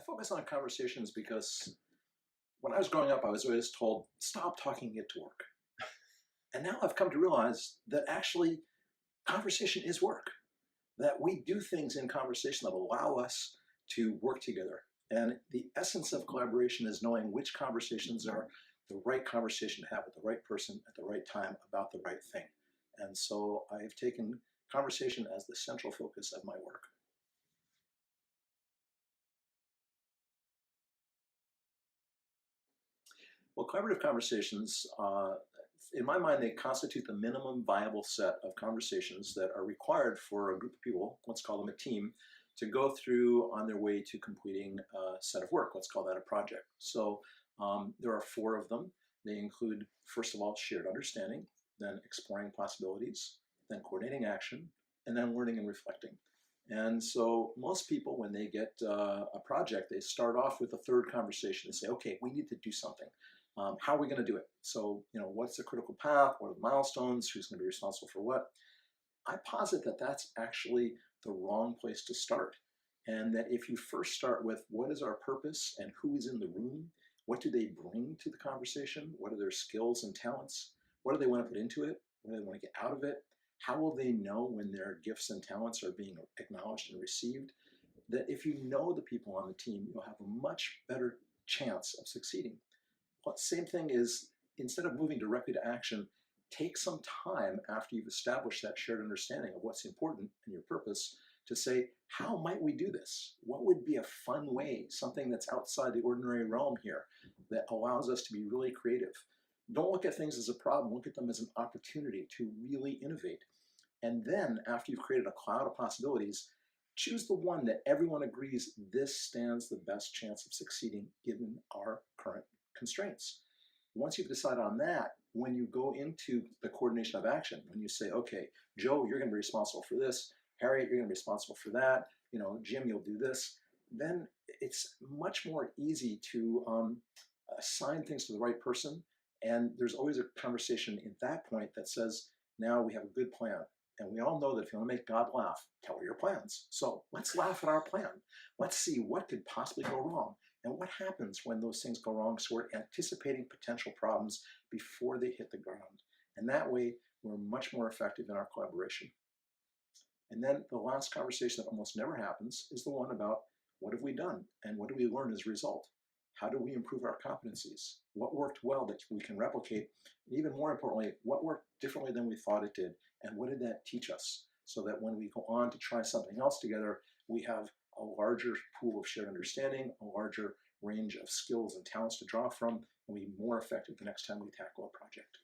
focus on conversations because when I was growing up, I was always told, stop talking, get to work. And now I've come to realize that actually conversation is work, that we do things in conversation that allow us to work together. And the essence of collaboration is knowing which conversations are the right conversation to have with the right person at the right time about the right thing. And so I've taken conversation as the central focus of my work. Well, collaborative conversations, in my mind, they constitute the minimum viable set of conversations that are required for a group of people, let's call them a team, to go through on their way to completing a set of work. Let's call that a project. So there are four of them. They include, first of all, shared understanding, then exploring possibilities, then coordinating action, and then learning and reflecting. And so most people, when they get a project, they start off with a third conversation and say, okay, we need to do something. How are we going to do it? So, what's the critical path? What are the milestones? Who's going to be responsible for what? I posit that that's actually the wrong place to start. And that if you first start with what is our purpose and who is in the room, what do they bring to the conversation? What are their skills and talents? What do they want to put into it? What do they want to get out of it? How will they know when their gifts and talents are being acknowledged and received? That if you know the people on the team, you'll have a much better chance of succeeding. But same thing is, instead of moving directly to action, take some time after you've established that shared understanding of what's important and your purpose to say, how might we do this? What would be a fun way, something that's outside the ordinary realm here that allows us to be really creative? Don't look at things as a problem, look at them as an opportunity to really innovate. And then after you've created a cloud of possibilities, choose the one that everyone agrees this stands the best chance of succeeding given our current constraints. Once you've decided on that, when you go into the coordination of action, when you say, okay, Joe, you're going to be responsible for this, Harriet, you're going to be responsible for that, Jim, you'll do this, then it's much more easy to assign things to the right person. And there's always a conversation at that point that says, now we have a good plan. And we all know that if you want to make God laugh, tell her your plans. So let's laugh at our plan. Let's see what could possibly go wrong. And what happens when those things go wrong, so we're anticipating potential problems before they hit the ground. And that way, we're much more effective in our collaboration. And then the last conversation that almost never happens is the one about what have we done and what do we learn as a result? How do we improve our competencies? What worked well that we can replicate? And even more importantly, what worked differently than we thought it did? And what did that teach us? So that when we go on to try something else together, we have a larger pool of shared understanding, a larger range of skills and talents to draw from, and we'll be more effective the next time we tackle a project.